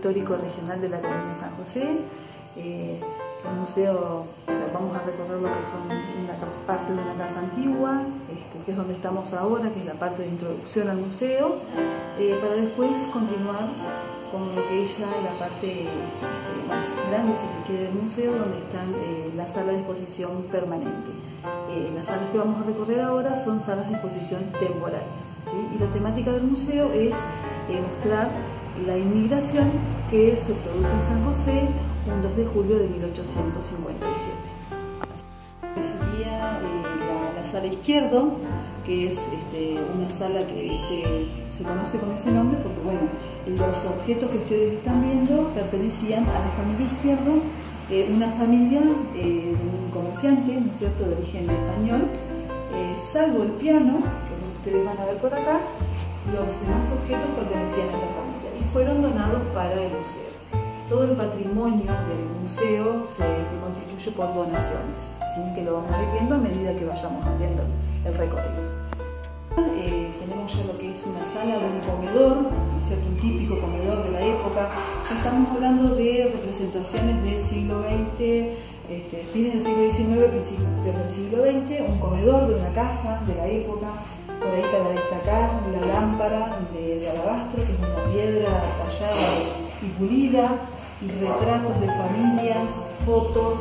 Histórico Regional de la Colonia San José. El museo, vamos a recorrer lo que son una parte de una casa antigua, que es donde estamos ahora, que es la parte de introducción al museo, para después continuar con lo que es ya la parte más grande, si se quiere, del museo, donde están la sala de exposición permanente. Las salas que vamos a recorrer ahora son salas de exposición temporarias, ¿sí? Y la temática del museo es mostrar la inmigración que se produce en San José un 2 de julio de 1857. Sería la sala izquierdo, que es una sala que se conoce con ese nombre porque, bueno, los objetos que ustedes están viendo pertenecían a la familia Izquierdo, una familia de un comerciante, ¿no es cierto?, de origen español, salvo el piano, que ustedes van a ver por acá. Los demás objetos pertenecían a esta familia y fueron donados para el museo. Todo el patrimonio del museo se constituye por donaciones, ¿sí? Que lo vamos a ir viendo a medida que vayamos haciendo el recorrido. Tenemos ya lo que es una sala de un comedor, ¿cierto? Un típico comedor de la época. Ya estamos hablando de representaciones del siglo XX, fines del siglo XIX, principios del siglo XX, un comedor de una casa de la época. Por ahí, para destacar, la lámpara de alabastro, que es una piedra tallada y pulida, retratos de familias, fotos,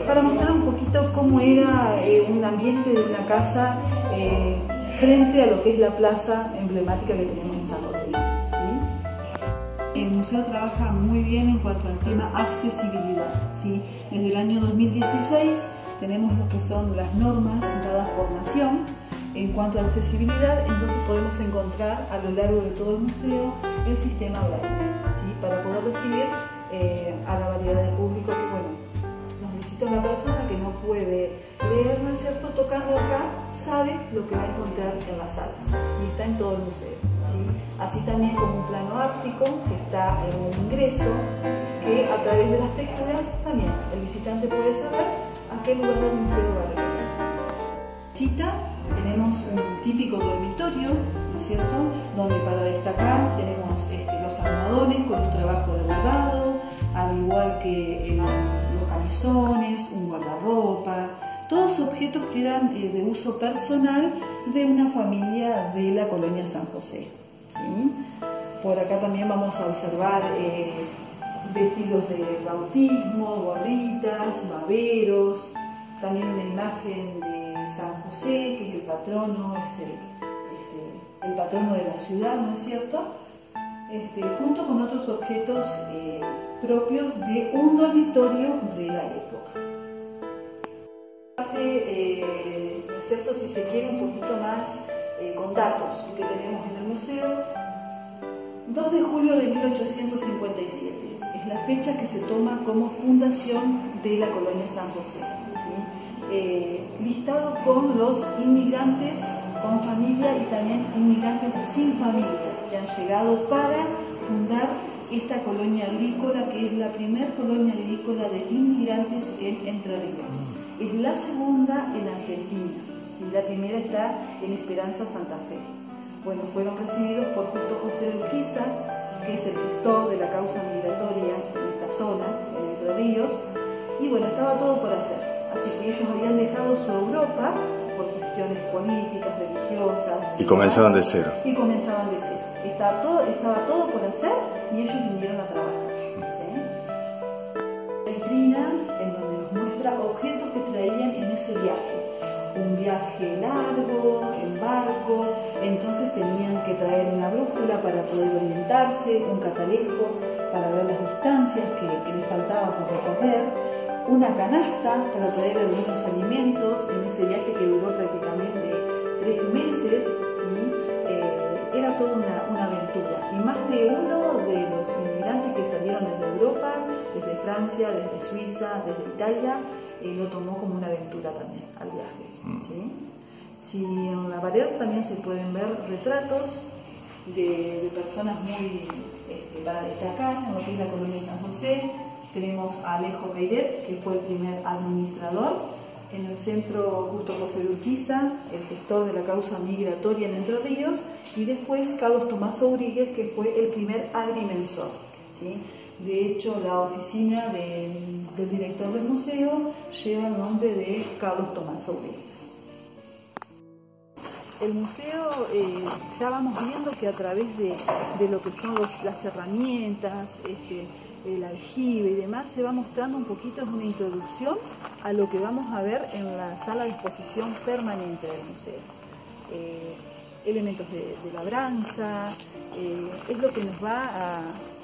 para mostrar un poquito cómo era un ambiente de una casa frente a lo que es la plaza emblemática que tenemos en San José, ¿sí? El museo trabaja muy bien en cuanto al tema accesibilidad, ¿sí? Desde el año 2016 tenemos lo que son las normas dadas por Nación. En cuanto a accesibilidad, entonces podemos encontrar a lo largo de todo el museo el sistema braille, ¿sí? Para poder recibir a la variedad de público que, bueno, nos visita una persona que no puede leer, ¿no es cierto? Tocando acá, sabe lo que va a encontrar en las salas y está en todo el museo, ¿sí? Así también como un plano áptico que está en el ingreso, que a través de las texturas también el visitante puede saber a qué lugar del museo va a recorrer. Tenemos un típico dormitorio, ¿no es cierto?, donde para destacar tenemos los armadones con un trabajo de bordado, al igual que los camisones, un guardarropa, todos objetos que eran de uso personal de una familia de la colonia San José, ¿sí? Por acá también vamos a observar vestidos de bautismo, gorritas, baberos, también una imagen de San José, que es el patrono, es el patrono de la ciudad, ¿no es cierto? Junto con otros objetos propios de un dormitorio de la época. ¿No es cierto? Si se quiere un poquito más con datos que tenemos en el museo, 2 de julio de 1857 es la fecha que se toma como fundación de la colonia San José, ¿sí? Listado con los inmigrantes con familia y también inmigrantes sin familia que han llegado para fundar esta colonia agrícola, que es la primera colonia agrícola de inmigrantes en Entre Ríos. Es la segunda en Argentina, ¿sí? La primera está en Esperanza, Santa Fe. Bueno, fueron recibidos por Justo José de Urquiza, que es el gestor de la causa migratoria en esta zona, en Entre Ríos, y bueno, estaba todo por hacer. Así que ellos habían dejado su Europa por cuestiones políticas, religiosas. Y comenzaban de cero. Y comenzaban de cero. Estaba todo por hacer y ellos vinieron a trabajar, ¿sí? La vitrina en donde nos muestra objetos que traían en ese viaje. Un viaje largo, en barco, entonces tenían que traer una brújula para poder orientarse, un catalejo para ver las distancias que les faltaba por recorrer, una canasta para traer algunos alimentos en ese viaje que duró prácticamente 3 meses, ¿sí? Era toda una aventura. Y más de uno de los inmigrantes que salieron desde Europa, desde Francia, desde Suiza, desde Italia, lo tomó como una aventura también al viaje, ¿sí? Si en la pared también se pueden ver retratos de personas muy para destacar en lo que es la colonia de San José. Tenemos a Alejo Peiret, que fue el primer administrador. En el centro, Justo José de Urquiza, el gestor de la causa migratoria en Entre Ríos. Y después Carlos Tomás Ouríguez, que fue el primer agrimensor, ¿sí? ¿sí? De hecho, la oficina del director del museo lleva el nombre de Carlos Tomás Aurelias. El museo, ya vamos viendo que a través de lo que son las herramientas, el aljibe y demás, se va mostrando un poquito, es una introducción a lo que vamos a ver en la sala de exposición permanente del museo. Elementos de labranza, es lo que nos va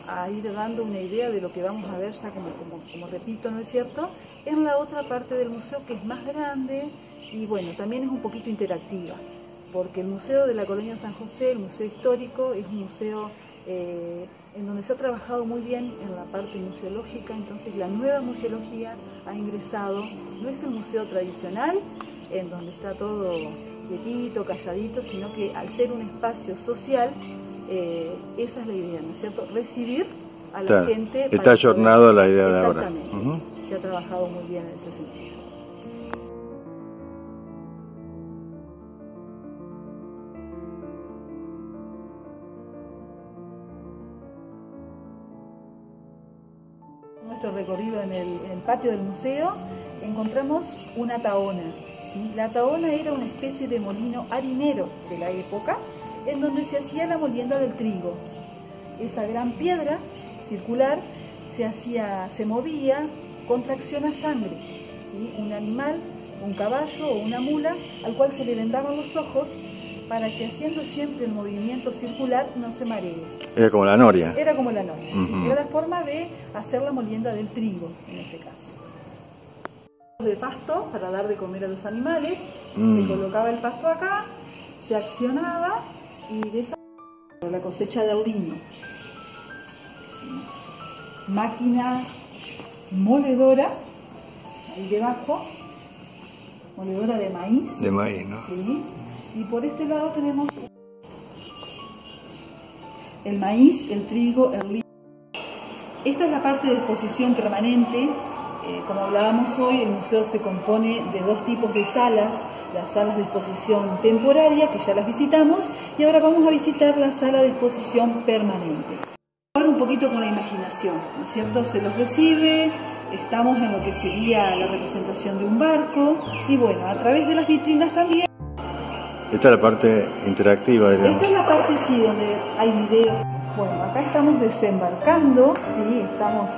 a ir dando una idea de lo que vamos a ver ya como repito, ¿no es cierto?, en la otra parte del museo, que es más grande y bueno, también es un poquito interactiva, porque el Museo de la Colonia San José, el Museo Histórico, es un museo en donde se ha trabajado muy bien en la parte museológica. Entonces la nueva museología ha ingresado, no es el museo tradicional, en donde está todo quietito, calladito, sino que al ser un espacio social, esa es la idea, ¿no es cierto?, recibir a la gente. Está ayornado a la idea de ahora. Exactamente, se ha trabajado muy bien en ese sentido. Nuestro recorrido en el patio del museo encontramos una tahona, ¿sí? La tahona era una especie de molino harinero de la época en donde se hacía la molienda del trigo. Esa gran piedra circular se movía con tracción a sangre, ¿sí? Un animal, un caballo o una mula al cual se le vendaban los ojos para que, haciendo siempre el movimiento circular, no se maree. Era como la noria. Era como la noria, ¿sí? Era la forma de hacer la molienda del trigo, en este caso. De pasto para dar de comer a los animales, se colocaba el pasto acá, se accionaba y de esa la cosecha del lino. Máquina moledora, ahí debajo, moledora de maíz. De maíz, ¿no? Sí. Y por este lado tenemos el maíz, el trigo, el lino. Esta es la parte de exposición permanente. Como hablábamos hoy, el museo se compone de dos tipos de salas: las salas de exposición temporaria, que ya las visitamos, y ahora vamos a visitar la sala de exposición permanente. Ahora un poquito con la imaginación, ¿no es cierto? Se los recibe, estamos en lo que sería la representación de un barco, y bueno, a través de las vitrinas también. Esta es la parte interactiva, digamos. Esta es la parte, sí, donde hay video. Bueno, acá estamos desembarcando, ¿sí? Estamos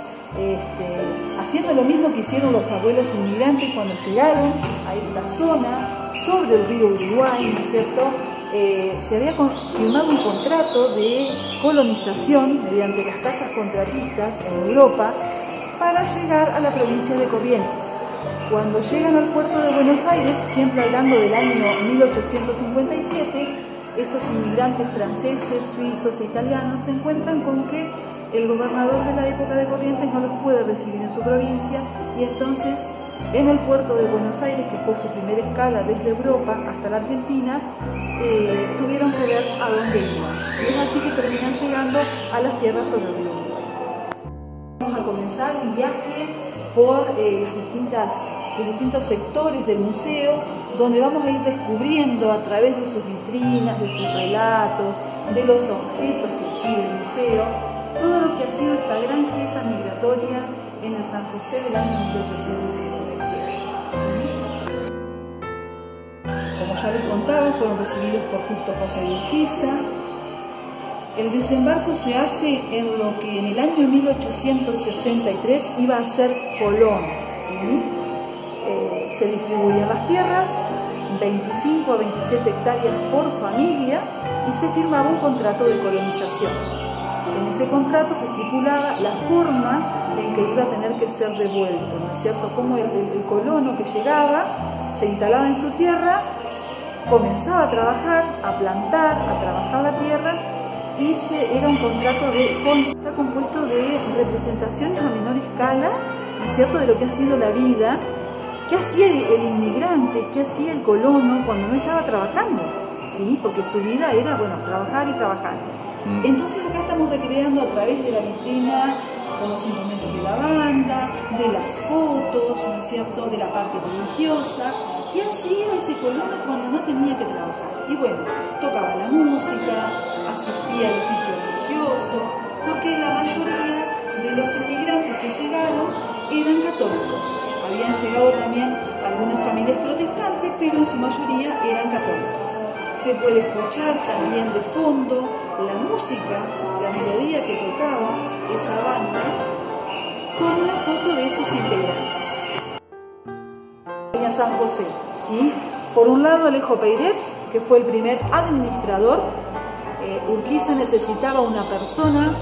haciendo lo mismo que hicieron los abuelos inmigrantes cuando llegaron a esta zona, sobre el río Uruguay, ¿no es cierto? Se había firmado un contrato de colonización mediante las casas contratistas en Europa para llegar a la provincia de Corrientes. Cuando llegan al puerto de Buenos Aires, siempre hablando del año 1857, estos inmigrantes franceses, suizos e italianos se encuentran con que el gobernador de la época de Corrientes no los puede recibir en su provincia, y entonces en el puerto de Buenos Aires, que fue su primera escala desde Europa hasta la Argentina, tuvieron que ver a dónde iban. Y es así que terminan llegando a las tierras sobre el río Uruguay. Vamos a comenzar un viaje por los distintos sectores del museo, donde vamos a ir descubriendo a través de sus vitrinas, de sus relatos, de los objetos que exhibe el museo, todo lo que ha sido esta gran gesta migratoria en el San José del año 1857. Como ya les contaba, fueron recibidos por Justo José de Urquiza. El desembarco se hace en lo que en el año 1863 iba a ser Colón, ¿sí? Se distribuían las tierras, 25 a 27 hectáreas por familia, y se firmaba un contrato de colonización. En ese contrato se estipulaba la forma en que iba a tener que ser devuelto, ¿no es cierto? Como el colono que llegaba, se instalaba en su tierra, comenzaba a trabajar, a plantar, a trabajar la tierra, y era un contrato está compuesto de representaciones a menor escala, ¿no es cierto?, de lo que ha sido la vida. ¿Qué hacía el inmigrante? ¿Qué hacía el colono cuando no estaba trabajando? ¿Sí? Porque su vida era, bueno, trabajar y trabajar. Entonces acá estamos recreando a través de la vitrina con los instrumentos de la banda, de las fotos, ¿no es cierto?, de la parte religiosa. ¿Qué hacía ese colono cuando no tenía que trabajar? Y bueno, tocaba la música, asistía al oficio religioso, lo que la mayoría eran católicos. Habían llegado también algunas familias protestantes, pero en su mayoría eran católicos. Se puede escuchar también de fondo la música, la melodía que tocaba esa banda, con una foto de sus integrantes. San José, ¿sí? Por un lado Alejo Peiret, que fue el primer administrador. Urquiza necesitaba una persona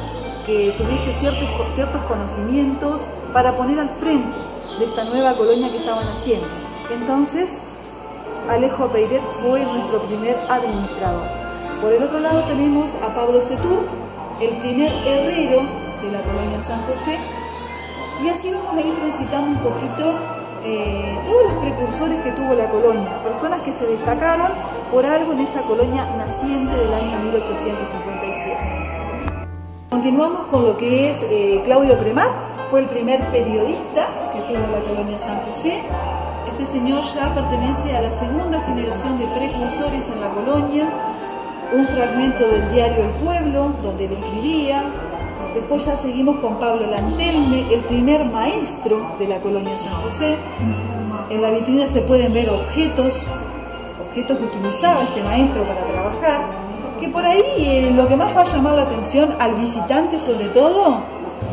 que tuviese ciertos conocimientos para poner al frente de esta nueva colonia que estaban haciendo. Entonces, Alejo Peiret fue nuestro primer administrador. Por el otro lado tenemos a Pablo Setur, el primer herrero de la colonia San José, y así vamos a ir transitando un poquito todos los precursores que tuvo la colonia, personas que se destacaron por algo en esa colonia naciente del año 1857. Continuamos con lo que es Claudio Premat, fue el primer periodista que tuvo la colonia San José. Este señor ya pertenece a la segunda generación de precursores en la colonia, un fragmento del diario El Pueblo, donde él escribía. Después ya seguimos con Pablo Lantelme, el primer maestro de la colonia San José. En la vitrina se pueden ver objetos que utilizaba este maestro para trabajar, que por ahí lo que más va a llamar la atención al visitante sobre todo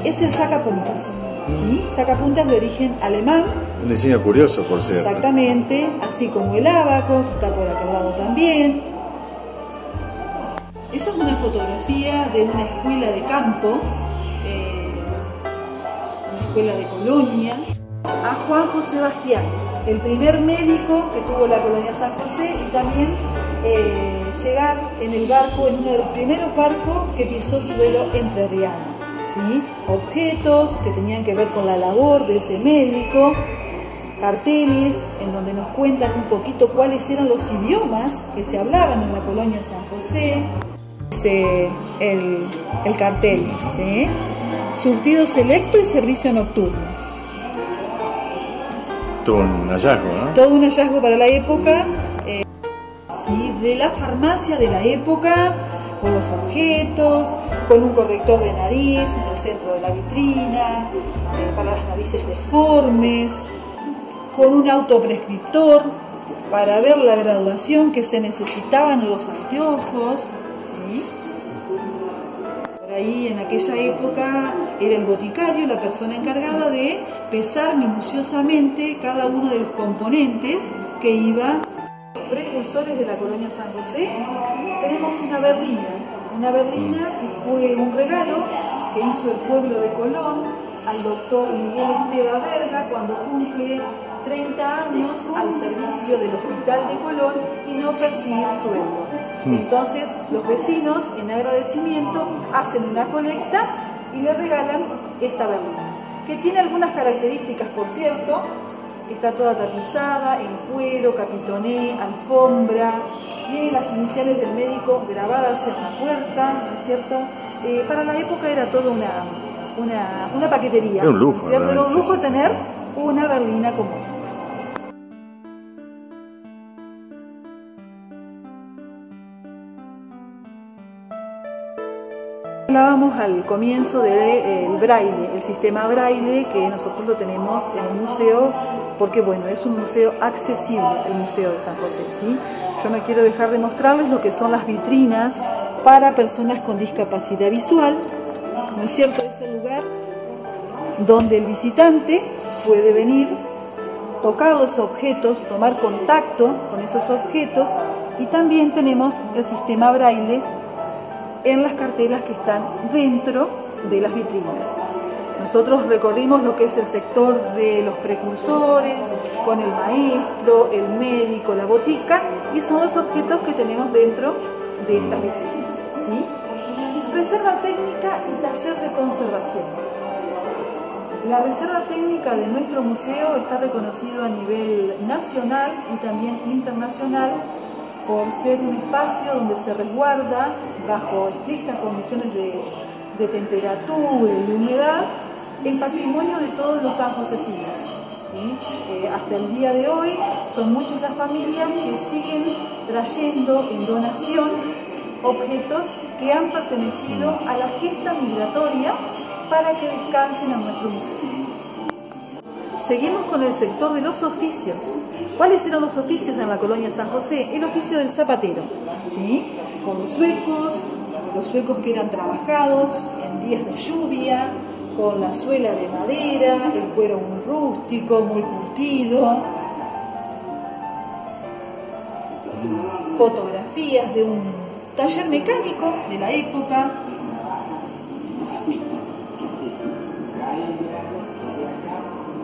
es el sacapuntas, ¿sí? Sacapuntas de origen alemán. Un diseño curioso, por cierto. Exactamente, así como el ábaco, que está por acá al lado también. Esa es una fotografía de una escuela de campo, una escuela de colonia. A Juan José Bastián, el primer médico que tuvo la colonia San José, y también llegar en el barco, en uno de los primeros barcos que pisó suelo entrerriano, ¿sí? Objetos que tenían que ver con la labor de ese médico, carteles en donde nos cuentan un poquito cuáles eran los idiomas que se hablaban en la colonia San José. El cartel, ¿sí? Surtido selecto y servicio nocturno. Todo un hallazgo, ¿no? Todo un hallazgo para la época, ¿sí? De la farmacia de la época, con los objetos, con un corrector de nariz en el centro de la vitrina, para las narices deformes, con un autoprescriptor para ver la graduación que se necesitaban en los anteojos. Ahí en aquella época era el boticario la persona encargada de pesar minuciosamente cada uno de los componentes que iba. Los precursores de la colonia San José, tenemos una berlina que fue un regalo que hizo el pueblo de Colón al doctor Miguel Esteva Verga cuando cumple 30 años al servicio del hospital de Colón y no percibir sueldo. Entonces los vecinos, en agradecimiento, hacen una colecta y le regalan esta berlina, que tiene algunas características, por cierto. Está toda tapizada en cuero, capitoné, alfombra, tiene las iniciales del médico grabadas en la puerta, ¿no es cierto? Para la época era toda una paquetería. Era un lujo, ¿cierto? Era un lujo sí, tener sí. una berlina como esta. Hablábamos al comienzo del braille, el sistema braille que nosotros lo tenemos en el museo, porque bueno, es un museo accesible, el Museo de San José, ¿sí? Yo no quiero dejar de mostrarles lo que son las vitrinas para personas con discapacidad visual, ¿no es cierto? Es el lugar donde el visitante puede venir, tocar los objetos, tomar contacto con esos objetos, y también tenemos el sistema braille en las cartelas que están dentro de las vitrinas. Nosotros recorrimos lo que es el sector de los precursores, con el maestro, el médico, la botica, y son los objetos que tenemos dentro de estas vitrinas, ¿sí? Reserva técnica y taller de conservación. La reserva técnica de nuestro museo está reconocido a nivel nacional y también internacional por ser un espacio donde se resguarda bajo estrictas condiciones de temperatura y de humedad el patrimonio de todos los sanjosecinos, ¿sí? Hasta el día de hoy son muchas las familias que siguen trayendo en donación objetos que han pertenecido a la gesta migratoria para que descansen en nuestro museo. Seguimos con el sector de los oficios. ¿Cuáles eran los oficios en la colonia San José? El oficio del zapatero, ¿sí? Con los suecos que eran trabajados en días de lluvia, con la suela de madera, el cuero muy rústico, muy curtido. Fotografías de un taller mecánico de la época.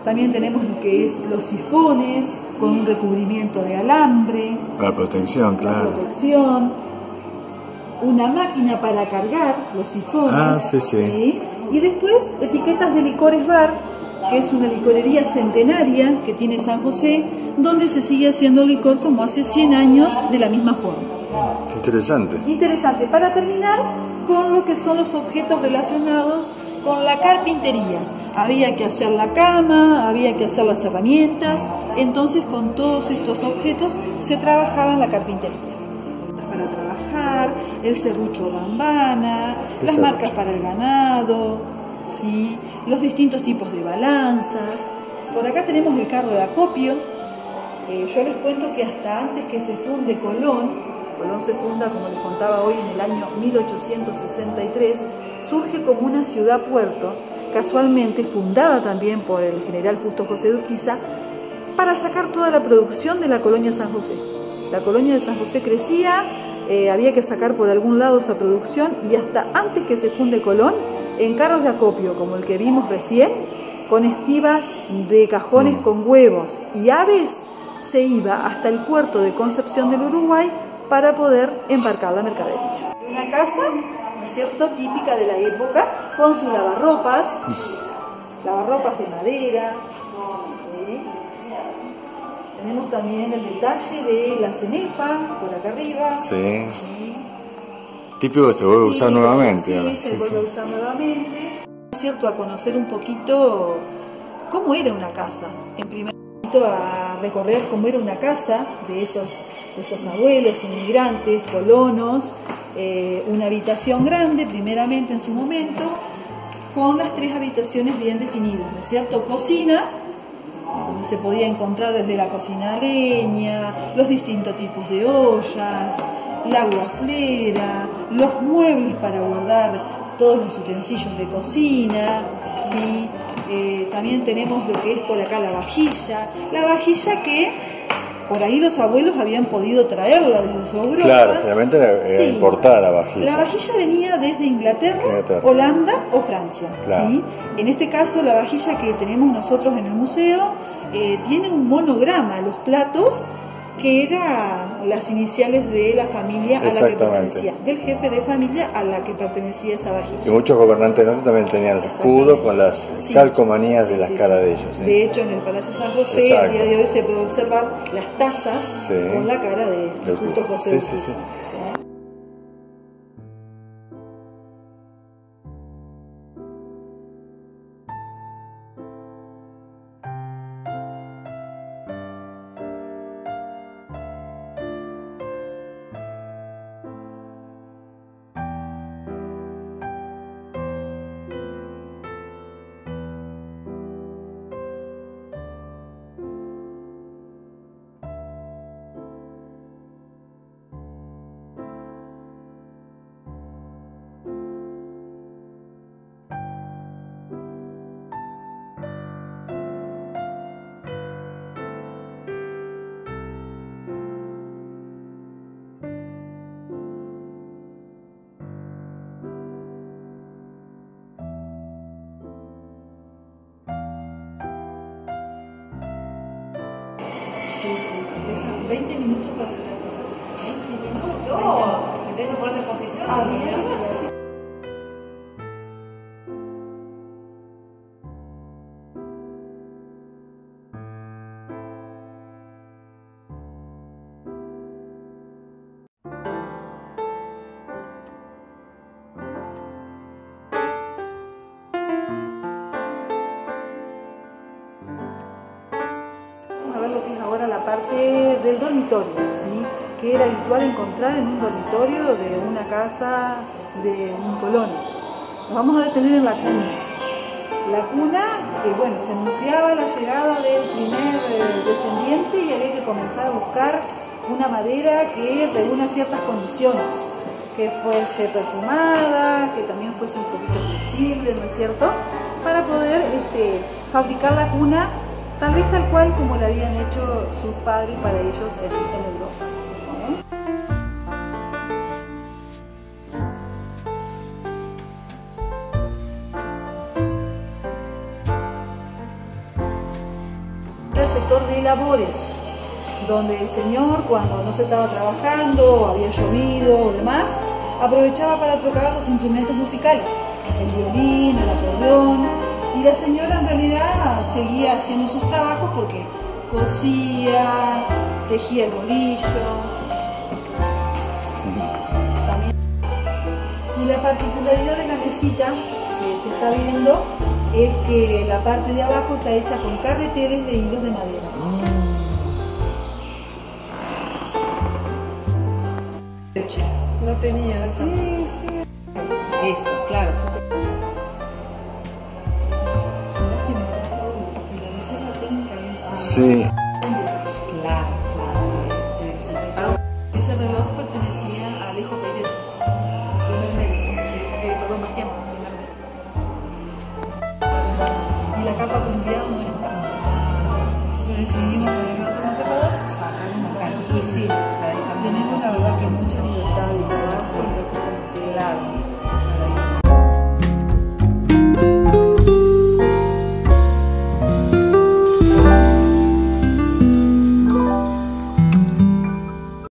También tenemos lo que es los sifones con un recubrimiento de alambre. La protección, claro. La protección. Una máquina para cargar los sifones. Ah, sí, sí. ¿Sí? Y después etiquetas de licores bar, que es una licorería centenaria que tiene San José, donde se sigue haciendo licor como hace 100 años de la misma forma. Qué interesante. Interesante. Para terminar con lo que son los objetos relacionados con la carpintería. Había que hacer la cama, había que hacer las herramientas, entonces con todos estos objetos se trabajaba en la carpintería. Para trabajar, el serrucho bambana, las marcas para el ganado, ¿sí? Los distintos tipos de balanzas. Por acá tenemos el carro de acopio. Yo les cuento que hasta antes que se funde Colón se funda, como les contaba hoy, en el año 1863, surge como una ciudad-puerto, casualmente fundada también por el general Justo José de Urquiza, para sacar toda la producción de la colonia San José. La colonia de San José crecía, había que sacar por algún lado esa producción, y hasta antes que se funde Colón, en carros de acopio, como el que vimos recién, con estivas de cajones con huevos y aves, se iba hasta el puerto de Concepción del Uruguay para poder embarcar la mercadería. Una casa, ¿no es cierto?, típica de la época, con sus lavarropas de madera, ¿sí? Tenemos también el detalle de la cenefa, por acá arriba. Sí. ¿Sí? Típico que se vuelve a usar nuevamente. Sí, se vuelve a usar nuevamente. Es cierto, a conocer un poquito cómo era una casa. En primer lugar, a recorrer cómo era una casa de esos abuelos, inmigrantes, colonos. Una habitación grande, primeramente en su momento, con las 3 habitaciones bien definidas, ¿no es cierto? Cocina, donde se podía encontrar desde la cocina a leña, los distintos tipos de ollas, la guaflera, los muebles para guardar todos los utensilios de cocina, ¿sí? También tenemos lo que es por acá la vajilla que por ahí los abuelos habían podido traerla desde su Europa. Claro, generalmente era importada la vajilla. La vajilla venía desde Inglaterra, Holanda o Francia. Claro. ¿Sí? En este caso, la vajilla que tenemos nosotros en el museo tiene un monograma, los platos, que eran las iniciales de la familia a la que pertenecía, del jefe de familia a la que pertenecía esa vajilla. Y muchos gobernantes nuestros también tenían escudos con las calcomanías de las caras de ellos. ¿Sí? De hecho, en el Palacio San José, al día de hoy se puede observar las tazas con la cara de Justo José de Urquiza. Sí, 20 minutos para hacer la cosa. 20 minutos. ¿Me tengo que poner de posición? Vamos a ver lo que es ahora la parte del dormitorio, ¿sí? Que era habitual encontrar en un dormitorio de una casa de un colono. Nos vamos a detener en la cuna. La cuna bueno, se anunciaba la llegada del primer descendiente y había que comenzar a buscar una madera que reúna ciertas condiciones, que fuese perfumada, que también fuese un poquito flexible, ¿no es cierto?, para poder fabricar la cuna tal vez tal cual como la habían hecho sus padres para ellos en Europa, ¿no? El sector de labores, donde el señor, cuando no se estaba trabajando, o había llovido o demás, aprovechaba para tocar los instrumentos musicales, el violín, el acordeón, y la señora en realidad seguía haciendo sus trabajos porque cosía, tejía el bolillo. También. Y la particularidad de la mesita que se está viendo es que la parte de abajo está hecha con carreteles de hilos de madera. No tenía. Sí, sí. Eso, claro. Sí. Claro. Ese reloj pertenecía a Alejo Pérez, primer médico, perdón, más tiempo, primer médico. Y la capa colombiana no está. Entonces decidimos en el otro conservador sacar una capa. Y sí, Tenemos la verdad que mucha libertad de trabajo, entonces claro.